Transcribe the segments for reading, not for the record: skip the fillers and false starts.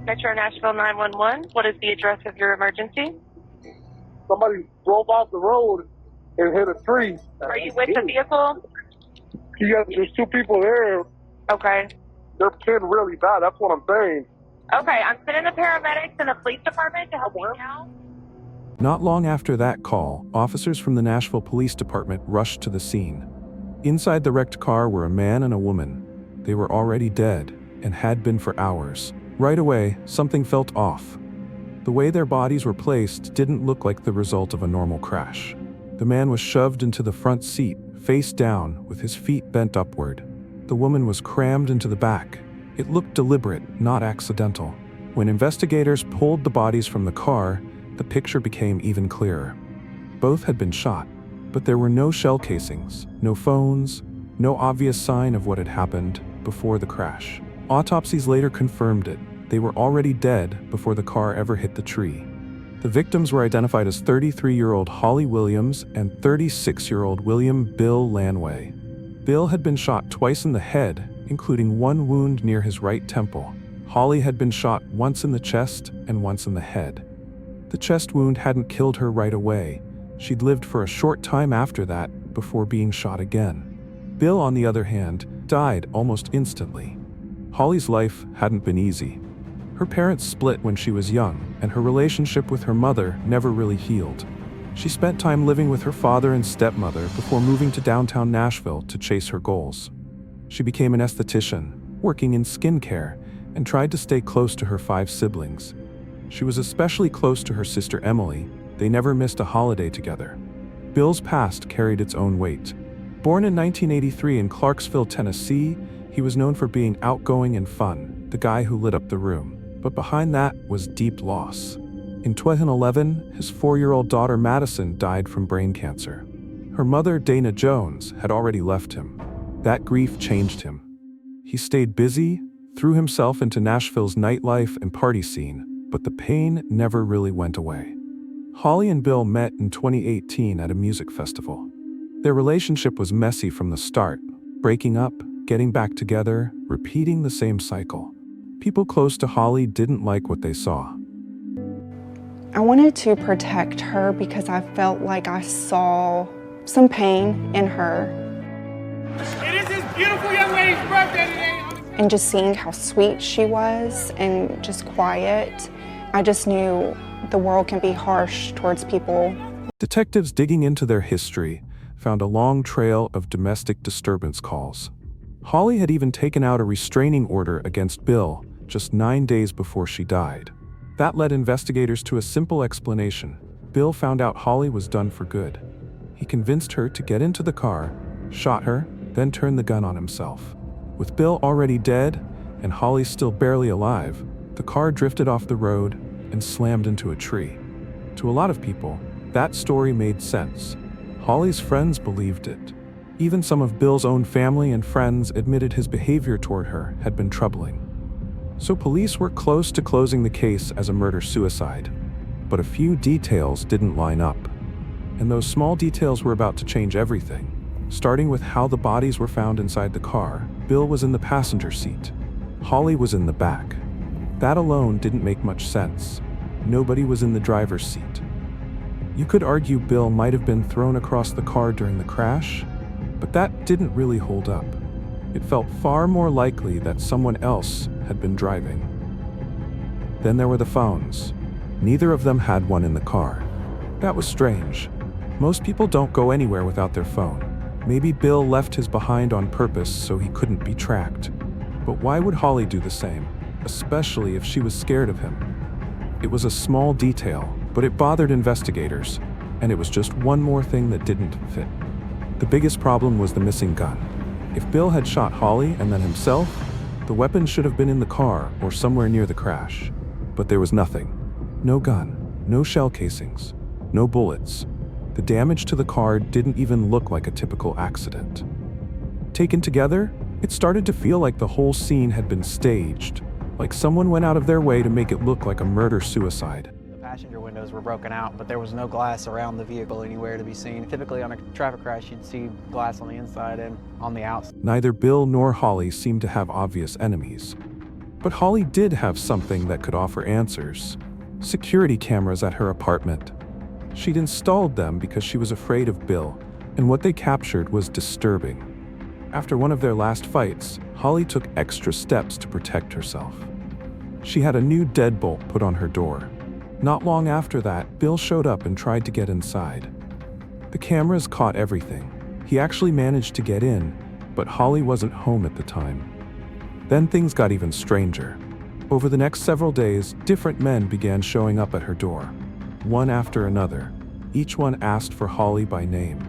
Metro Nashville 911. What is the address of your emergency? Somebody drove off the road and hit a tree. Are you with the vehicle? There's two people there. Okay. They're pinned really bad. That's what I'm saying. Okay, I'm sending the paramedics and the police department to help you now. Not long after that call, officers from the Nashville Police Department rushed to the scene. Inside the wrecked car were a man and a woman. They were already dead and had been for hours. Right away, something felt off. The way their bodies were placed didn't look like the result of a normal crash. The man was shoved into the front seat, face down, with his feet bent upward. The woman was crammed into the back. It looked deliberate, not accidental. When investigators pulled the bodies from the car, the picture became even clearer. Both had been shot, but there were no shell casings, no phones, no obvious sign of what had happened before the crash. Autopsies later confirmed it. They were already dead before the car ever hit the tree. The victims were identified as 33-year-old Holly Williams and 36-year-old William Bill Lanway. Bill had been shot twice in the head, including one wound near his right temple. Holly had been shot once in the chest and once in the head. The chest wound hadn't killed her right away. She'd lived for a short time after that before being shot again. Bill, on the other hand, died almost instantly. Holly's life hadn't been easy. Her parents split when she was young, and her relationship with her mother never really healed. She spent time living with her father and stepmother before moving to downtown Nashville to chase her goals. She became an esthetician, working in skincare, and tried to stay close to her 5 siblings. She was especially close to her sister Emily. They never missed a holiday together. Bill's past carried its own weight. Born in 1983 in Clarksville, Tennessee, he was known for being outgoing and fun, the guy who lit up the room. But behind that was deep loss. In 2011, his 4-year-old daughter Madison died from brain cancer. Her mother, Dana Jones, had already left him. That grief changed him. He stayed busy, threw himself into Nashville's nightlife and party scene, but the pain never really went away. Holly and Bill met in 2018 at a music festival. Their relationship was messy from the start, breaking up, getting back together, repeating the same cycle. People close to Holly didn't like what they saw. I wanted to protect her because I felt like I saw some pain in her. It is this beautiful young lady's birthday today. And just seeing how sweet she was and just quiet, I just knew the world can be harsh towards people. Detectives digging into their history found a long trail of domestic disturbance calls. Holly had even taken out a restraining order against Bill just 9 days before she died. That led investigators to a simple explanation. Bill found out Holly was done for good. He convinced her to get into the car, shot her, then turned the gun on himself. With Bill already dead and Holly still barely alive, the car drifted off the road and slammed into a tree. To a lot of people, that story made sense. Holly's friends believed it. Even some of Bill's own family and friends admitted his behavior toward her had been troubling. So police were close to closing the case as a murder-suicide. But a few details didn't line up. And those small details were about to change everything. Starting with how the bodies were found inside the car. Bill was in the passenger seat. Holly was in the back. That alone didn't make much sense. Nobody was in the driver's seat. You could argue Bill might have been thrown across the car during the crash, but that didn't really hold up. It felt far more likely that someone else had been driving. Then there were the phones. Neither of them had one in the car. That was strange. Most people don't go anywhere without their phone. Maybe Bill left his behind on purpose so he couldn't be tracked. But why would Holly do the same, especially if she was scared of him? It was a small detail, but it bothered investigators, and it was just one more thing that didn't fit. The biggest problem was the missing gun. If Bill had shot Holly and then himself, the weapon should have been in the car or somewhere near the crash. But there was nothing. No gun, no shell casings, no bullets. The damage to the car didn't even look like a typical accident. Taken together, it started to feel like the whole scene had been staged, like someone went out of their way to make it look like a murder-suicide. The passenger windows were broken out, but there was no glass around the vehicle anywhere to be seen. Typically on a traffic crash, you'd see glass on the inside and on the outside. Neither Bill nor Holly seemed to have obvious enemies. But Holly did have something that could offer answers: security cameras at her apartment. She'd installed them because she was afraid of Bill, and what they captured was disturbing. After one of their last fights, Holly took extra steps to protect herself. She had a new deadbolt put on her door. Not long after that, Bill showed up and tried to get inside. The cameras caught everything. He actually managed to get in, but Holly wasn't home at the time. Then things got even stranger. Over the next several days, different men began showing up at her door, one after another. Each one asked for Holly by name.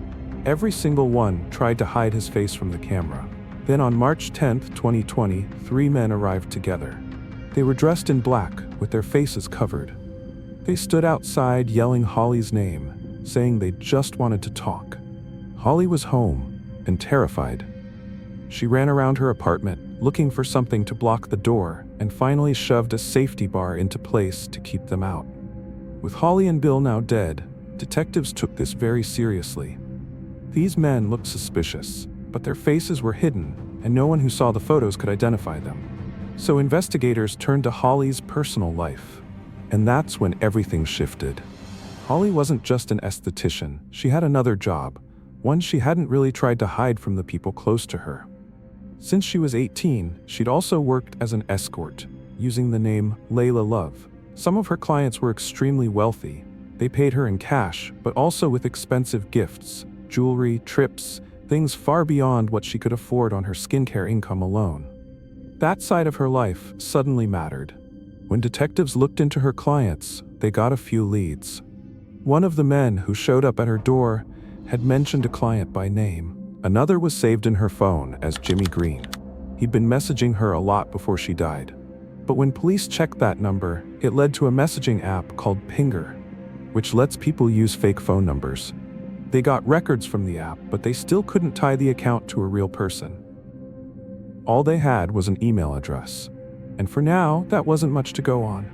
Every single one tried to hide his face from the camera. Then on March 10, 2020, 3 men arrived together. They were dressed in black, with their faces covered. They stood outside yelling Holly's name, saying they just wanted to talk. Holly was home and terrified. She ran around her apartment, looking for something to block the door, and finally shoved a safety bar into place to keep them out. With Holly and Bill now dead, detectives took this very seriously. These men looked suspicious, but their faces were hidden, and no one who saw the photos could identify them. So investigators turned to Holly's personal life. And that's when everything shifted. Holly wasn't just an esthetician, she had another job, one she hadn't really tried to hide from the people close to her. Since she was 18, she'd also worked as an escort, using the name Layla Love. Some of her clients were extremely wealthy. They paid her in cash, but also with expensive gifts, jewelry, trips, things far beyond what she could afford on her skincare income alone. That side of her life suddenly mattered. When detectives looked into her clients, they got a few leads. One of the men who showed up at her door had mentioned a client by name. Another was saved in her phone as Jimmy Green. He'd been messaging her a lot before she died. But when police checked that number, it led to a messaging app called Pinger, which lets people use fake phone numbers. They got records from the app, but they still couldn't tie the account to a real person. All they had was an email address. And for now, that wasn't much to go on.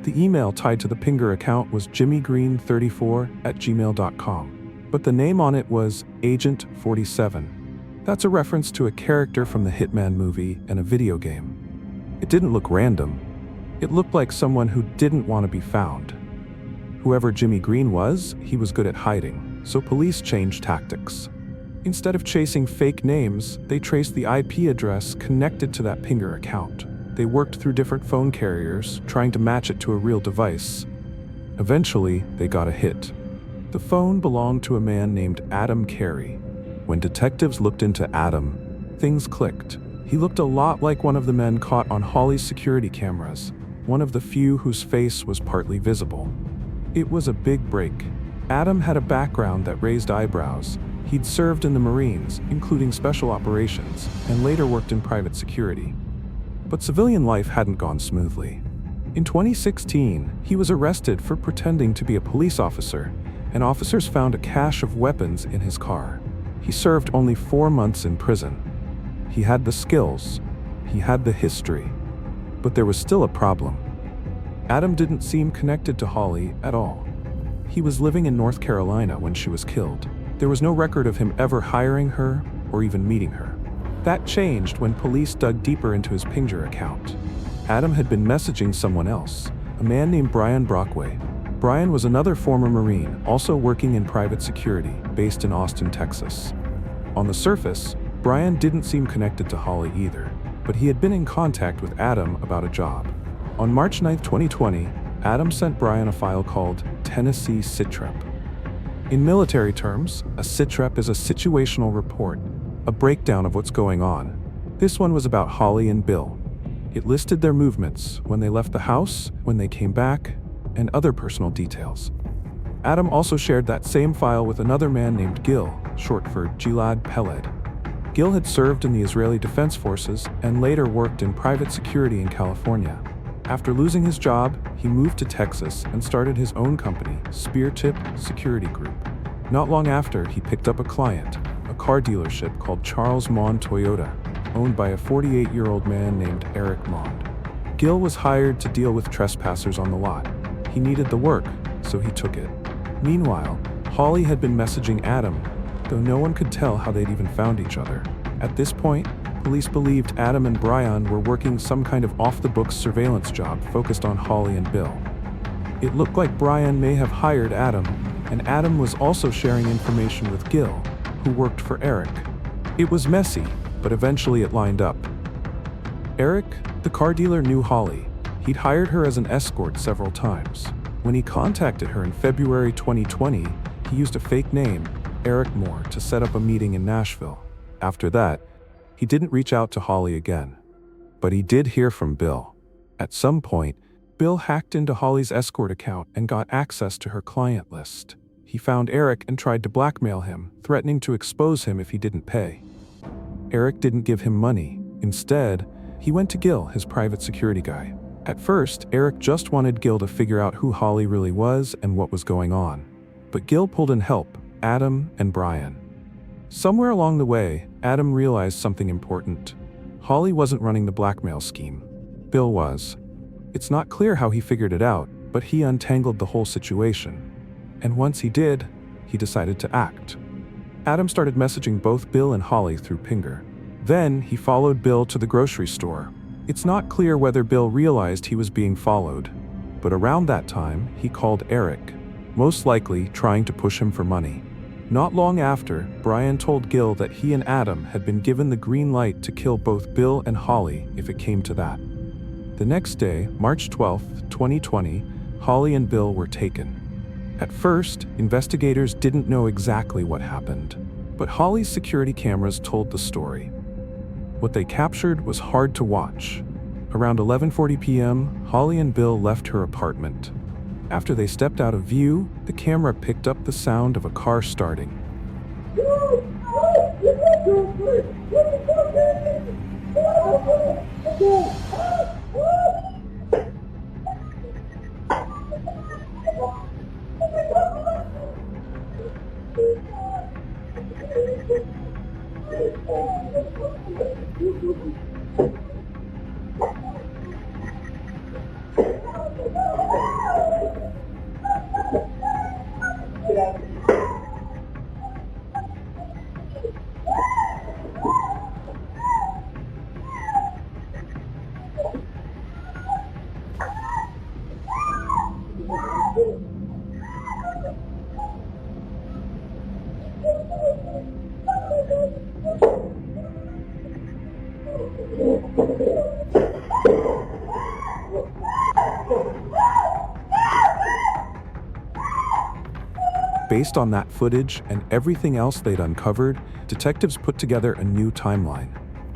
The email tied to the Pinger account was jimmygreen34@gmail.com. But the name on it was Agent 47. That's a reference to a character from the Hitman movie and a video game. It didn't look random. It looked like someone who didn't want to be found. Whoever Jimmy Green was, he was good at hiding, so police changed tactics. Instead of chasing fake names, they traced the IP address connected to that Pinger account. They worked through different phone carriers, trying to match it to a real device. Eventually, they got a hit. The phone belonged to a man named Adam Carey. When detectives looked into Adam, things clicked. He looked a lot like one of the men caught on Holly's security cameras, one of the few whose face was partly visible. It was a big break. Adam had a background that raised eyebrows. He'd served in the Marines, including special operations, and later worked in private security. But civilian life hadn't gone smoothly. In 2016, he was arrested for pretending to be a police officer, and officers found a cache of weapons in his car. He served only 4 months in prison. He had the skills, he had the history, but there was still a problem. Adam didn't seem connected to Holly at all. He was living in North Carolina when she was killed. There was no record of him ever hiring her or even meeting her. That changed when police dug deeper into his Pinger account. Adam had been messaging someone else, a man named Brian Brockway. Brian was another former Marine, also working in private security, based in Austin, Texas. On the surface, Brian didn't seem connected to Holly either, but he had been in contact with Adam about a job. On March 9, 2020, Adam sent Brian a file called Tennessee Sitrep. In military terms, a sitrep is a situational report, a breakdown of what's going on. This one was about Holly and Bill. It listed their movements, when they left the house, when they came back, and other personal details. Adam also shared that same file with another man named Gil, short for Gilad Peled. Gil had served in the Israeli Defense Forces and later worked in private security in California. After losing his job, he moved to Texas and started his own company, Speartip Security Group. Not long after, he picked up a client, a car dealership called Charles Mond Toyota, owned by a 48-year-old man named Eric Mond. Gil was hired to deal with trespassers on the lot. He needed the work, so he took it. Meanwhile, Holly had been messaging Adam, though no one could tell how they'd even found each other. At this point, Police believed Adam and Brian were working some kind of off-the-books surveillance job focused on Holly and Bill. It looked like Brian may have hired Adam, and Adam was also sharing information with Gil, who worked for Eric. It was messy, but eventually it lined up. Eric, the car dealer, knew Holly. He'd hired her as an escort several times. When he contacted her in February 2020, he used a fake name, Eric Moore, to set up a meeting in Nashville. After that, he didn't reach out to Holly again. But he did hear from Bill. At some point, Bill hacked into Holly's escort account and got access to her client list. He found Eric and tried to blackmail him, threatening to expose him if he didn't pay. Eric didn't give him money. Instead, he went to Gil, his private security guy. At first, Eric just wanted Gil to figure out who Holly really was and what was going on. But Gil pulled in help, Adam and Brian. Somewhere along the way, Adam realized something important. Holly wasn't running the blackmail scheme. Bill was. It's not clear how he figured it out, but he untangled the whole situation. And once he did, he decided to act. Adam started messaging both Bill and Holly through Pinger. Then he followed Bill to the grocery store. It's not clear whether Bill realized he was being followed, but around that time, he called Eric, most likely trying to push him for money. Not long after, Brian told Gil that he and Adam had been given the green light to kill both Bill and Holly if it came to that. The next day, March 12, 2020, Holly and Bill were taken. At first, investigators didn't know exactly what happened, but Holly's security cameras told the story. What they captured was hard to watch. Around 11:40 p.m., Holly and Bill left her apartment. After they stepped out of view, the camera picked up the sound of a car starting. Based on that footage and everything else they'd uncovered, detectives put together a new timeline.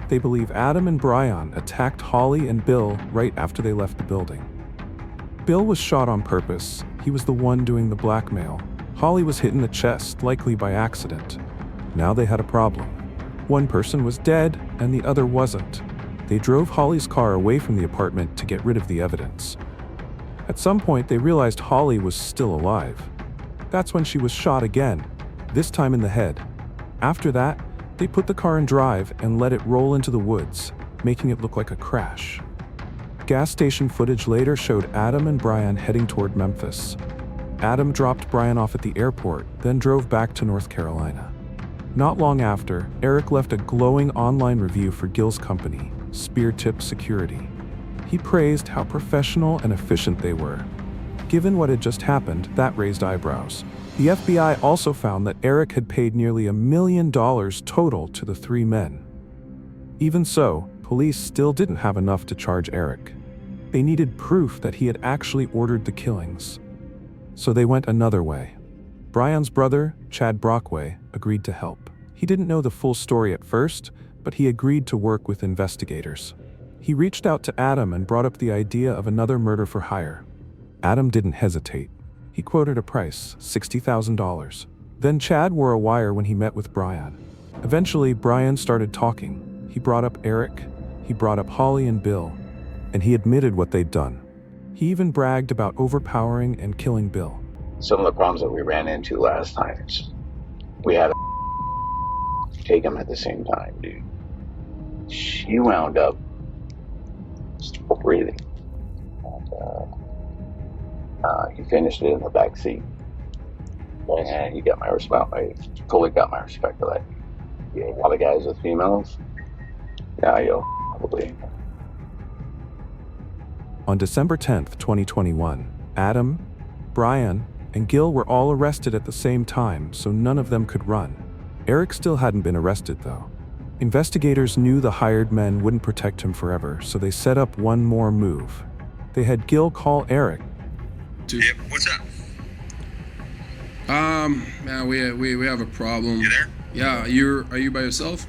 They believe Adam and Brian attacked Holly and Bill right after they left the building. Bill was shot on purpose. He was the one doing the blackmail. Holly was hit in the chest, likely by accident. Now they had a problem. One person was dead and the other wasn't. They drove Holly's car away from the apartment to get rid of the evidence. At some point, they realized Holly was still alive. That's when she was shot again, this time in the head. After that, they put the car in drive and let it roll into the woods, making it look like a crash. Gas station footage later showed Adam and Brian heading toward Memphis. Adam dropped Brian off at the airport, then drove back to North Carolina. Not long after, Eric left a glowing online review for Gil's company, Spear Tip Security. He praised how professional and efficient they were. Given what had just happened, that raised eyebrows. The FBI also found that Eric had paid nearly $1 million total to the three men. Even so, police still didn't have enough to charge Eric. They needed proof that he had actually ordered the killings. So they went another way. Brian's brother, Chad Brockway, agreed to help. He didn't know the full story at first, but he agreed to work with investigators. He reached out to Adam and brought up the idea of another murder for hire. Adam didn't hesitate. He quoted a price, $60,000. Then Chad wore a wire when he met with Brian. Eventually, Brian started talking. He brought up Eric, he brought up Holly and Bill, and he admitted what they'd done. He even bragged about overpowering and killing Bill. Some of the problems that we ran into last time is we had to take them at the same time, dude. She wound up still breathing. And he finished it in the back seat. And he got my respect. I totally got my respect for that. You know, a lot of guys with females, Yeah, you'll probably. On December 10th, 2021, Adam, Brian, and Gil were all arrested at the same time, so none of them could run. Eric still hadn't been arrested, though. Investigators knew the hired men wouldn't protect him forever, so they set up one more move. They had Gil call Eric. Yep, what's up? Man, we have a problem. You there? Yeah, are you by yourself?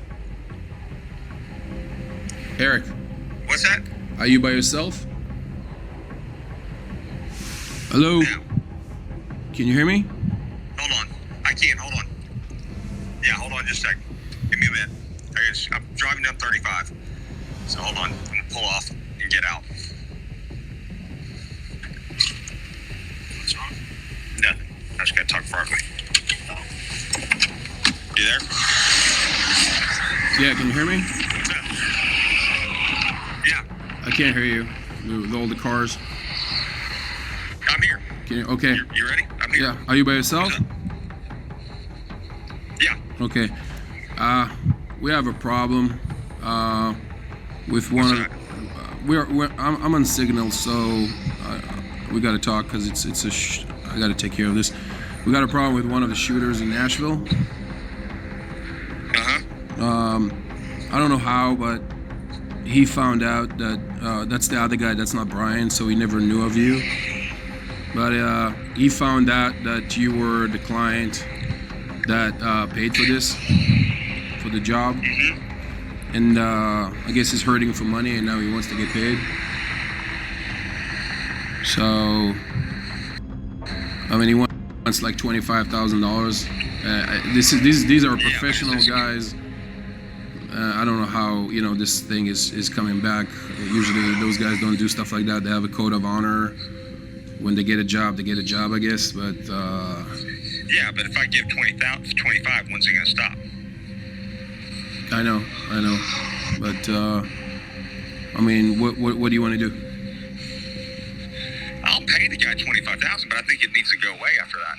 Eric, What's that? are you by yourself? Hello? Yeah. Can you hear me? Hold on. I can't. Hold on. Yeah, hold on just a second. Give me a minute. I'm driving down 35. So hold on. I'm going to pull off and get out. What's wrong? Nothing. I just got to talk privately. You there? Yeah, can you hear me? What's up? Yeah, I can't hear you with all the cars. I'm here. Can you, okay. You ready? I'm here. Yeah, are you by yourself? What's up? Yeah. Okay. We have a problem with one What's of. that? I'm on signal, so we got to talk because I got to take care of this. We got a problem with one of the shooters in Nashville. I don't know how, but he found out that that's the other guy. That's not Brian, so he never knew of you. But he found out that you were the client that paid for this, for the job. And I guess he's hurting for money, and now he wants to get paid. So, I mean, he wants like $25,000. These are professional guys. I don't know how this thing is coming back. Usually those guys don't do stuff like that. They have a code of honor. When they get a job, I guess. But Yeah, but if I give 25, when's it going to stop? I know. But I mean, what do you want to do? I'll pay the guy $25,000, but I think it needs to go away after that.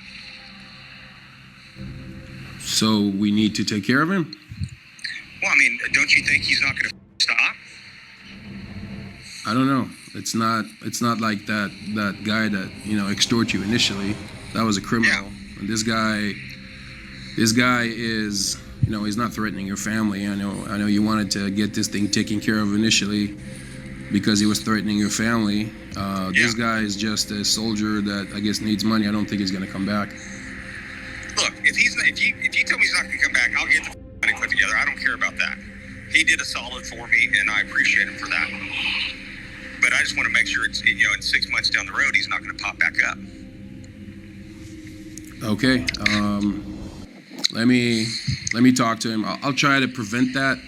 So we need to take care of him? Well, I mean, don't you think he's not going to stop? I don't know. It's not like that guy that extort you initially. That was a criminal. Yeah. And this guy is he's not threatening your family. I know you wanted to get this thing taken care of initially because he was threatening your family. This guy is just a soldier that I guess needs money. I don't think he's gonna come back. Look, if you tell me he's not going to come back, I'll get the money put together. I don't care about that. He did a solid for me, and I appreciate him for that. But I just want to make sure it's in 6 months down the road, he's not going to pop back up. Okay. Let me talk to him. I'll try to prevent that.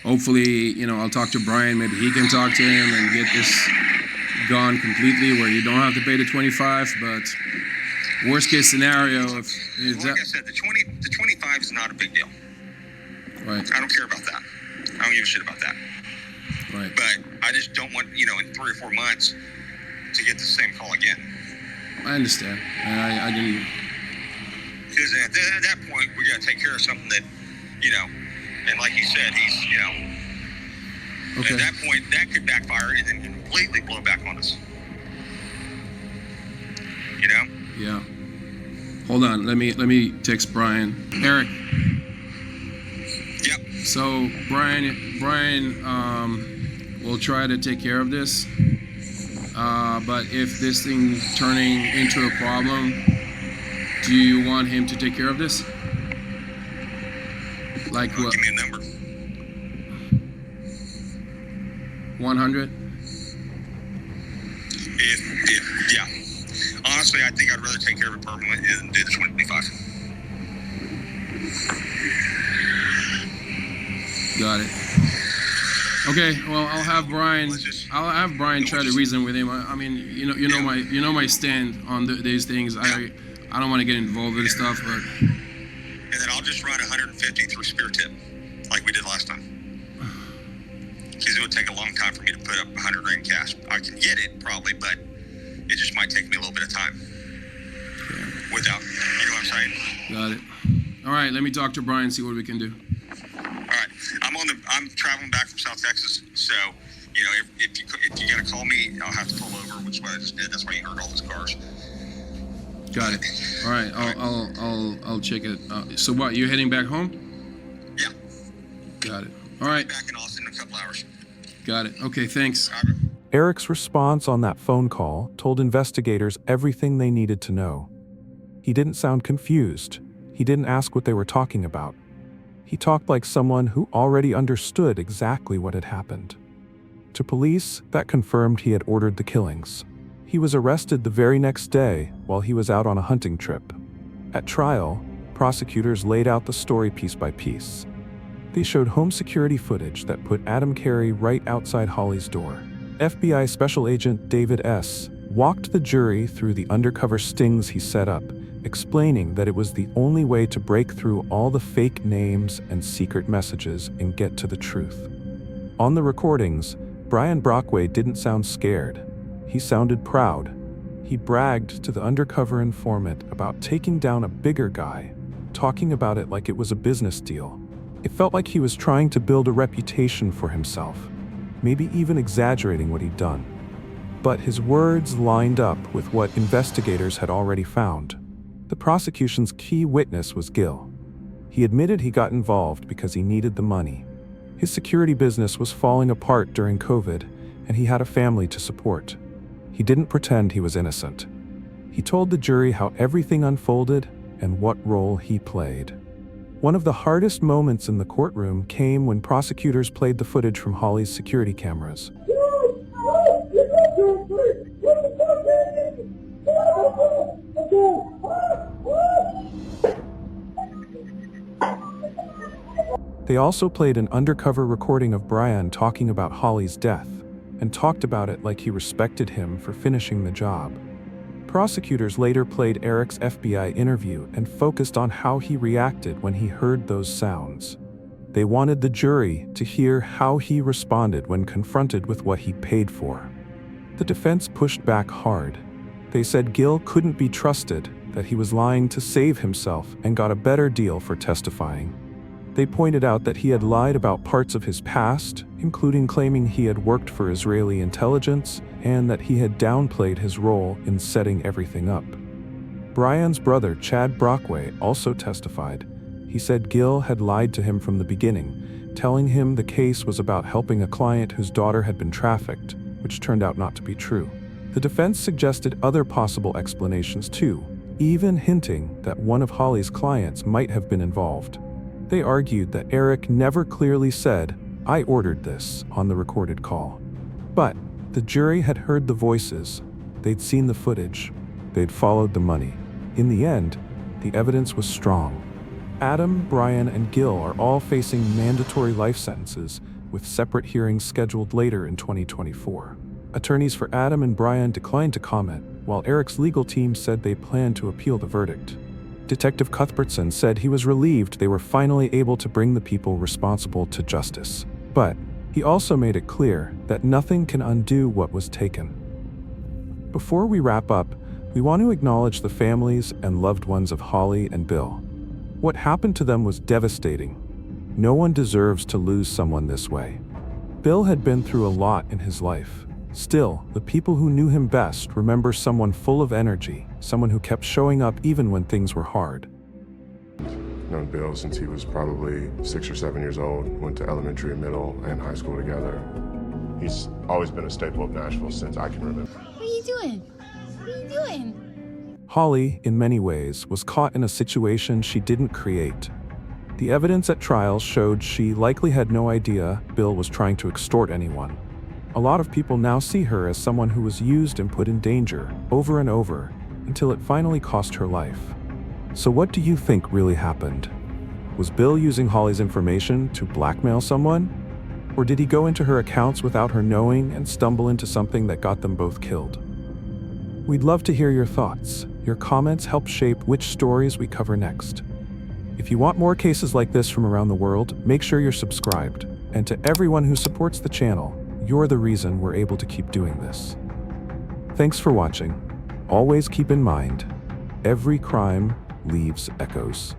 Hopefully, I'll talk to Brian. Maybe he can talk to him and get this gone completely where you don't have to pay the 25. But worst case scenario, Like I said, the 25 is not a big deal. Right. I don't care about that. I don't give a shit about that. Right. But I just don't want, in 3 or 4 months to get the same call again. I understand. I didn't. Because at that point, we got to take care of something that, and like you said, he's, Okay. at that point, that could backfire and then completely blow back on us. Yeah. Hold on. Let me text Brian. Eric. Yep. So Brian will try to take care of this. But if this thing turning into a problem, do you want him to take care of this? Like what? Give me a number. 100? Yeah. Honestly, I think I'd rather take care of it permanently than do the 25. Got it. Okay, well, I'll have Brian try to reason with him. I mean, you know my stand on these things. I don't want to get involved with this stuff, but. And then I'll just run 150 through Spear Tip, like we did last time. Because it would take a long time for me to put up 100 grand cash. I can get it probably, but it just might take me a little bit of time. Yeah. Without, you know what I'm saying? Got it. All right, let me talk to Brian, see what we can do. All right. I'm traveling back from South Texas, so if you gotta call me, I'll have to pull over, which is what I just did. That's why you heard all those cars. Got it. All right, I'll check it. So what? You're heading back home? Yeah. Got it. All right. Back in Austin in a couple hours. Got it. Okay. Thanks. All right. Eric's response on that phone call told investigators everything they needed to know. He didn't sound confused. He didn't ask what they were talking about. He talked like someone who already understood exactly what had happened. To police, that confirmed he had ordered the killings. He was arrested the very next day while he was out on a hunting trip. At trial, prosecutors laid out the story piece by piece. They showed home security footage that put Adam Carey right outside Holly's door. FBI Special Agent David S. walked the jury through the undercover stings he set up, explaining that it was the only way to break through all the fake names and secret messages and get to the truth. On the recordings, Brian Brockway didn't sound scared. He sounded proud. He bragged to the undercover informant about taking down a bigger guy, talking about it like it was a business deal. It felt like he was trying to build a reputation for himself, maybe even exaggerating what he'd done. But his words lined up with what investigators had already found. The prosecution's key witness was Gil. He admitted he got involved because he needed the money. His security business was falling apart during COVID, and he had a family to support. He didn't pretend he was innocent. He told the jury how everything unfolded and what role he played. One of the hardest moments in the courtroom came when prosecutors played the footage from Holly's security cameras. They also played an undercover recording of Brian talking about Holly's death, and talked about it like he respected him for finishing the job. Prosecutors later played Eric's FBI interview and focused on how he reacted when he heard those sounds. They wanted the jury to hear how he responded when confronted with what he paid for. The defense pushed back hard. They said Gil couldn't be trusted, that he was lying to save himself and got a better deal for testifying. They pointed out that he had lied about parts of his past, including claiming he had worked for Israeli intelligence and that he had downplayed his role in setting everything up. Brian's brother, Chad Brockway, also testified. He said Gil had lied to him from the beginning, telling him the case was about helping a client whose daughter had been trafficked, which turned out not to be true. The defense suggested other possible explanations too, even hinting that one of Holly's clients might have been involved. They argued that Eric never clearly said, "I ordered this," on the recorded call. But the jury had heard the voices, they'd seen the footage, they'd followed the money. In the end, the evidence was strong. Adam, Brian, and Gil are all facing mandatory life sentences, with separate hearings scheduled later in 2024. Attorneys for Adam and Brian declined to comment, while Eric's legal team said they planned to appeal the verdict. Detective Cuthbertson said he was relieved they were finally able to bring the people responsible to justice. But he also made it clear that nothing can undo what was taken. Before we wrap up, we want to acknowledge the families and loved ones of Holly and Bill. What happened to them was devastating. No one deserves to lose someone this way. Bill had been through a lot in his life. Still, the people who knew him best remember someone full of energy, someone who kept showing up even when things were hard. I've known Bill since he was probably 6 or 7 years old, went to elementary, middle, and high school together. He's always been a staple of Nashville since I can remember. What are you doing? What are you doing? Holly, in many ways, was caught in a situation she didn't create. The evidence at trial showed she likely had no idea Bill was trying to extort anyone. A lot of people now see her as someone who was used and put in danger over and over until it finally cost her life. So what do you think really happened? Was Bill using Holly's information to blackmail someone? Or did he go into her accounts without her knowing and stumble into something that got them both killed? We'd love to hear your thoughts. Your comments help shape which stories we cover next. If you want more cases like this from around the world, make sure you're subscribed. And to everyone who supports the channel, you're the reason we're able to keep doing this. Thanks for watching. Always keep in mind, every crime leaves echoes.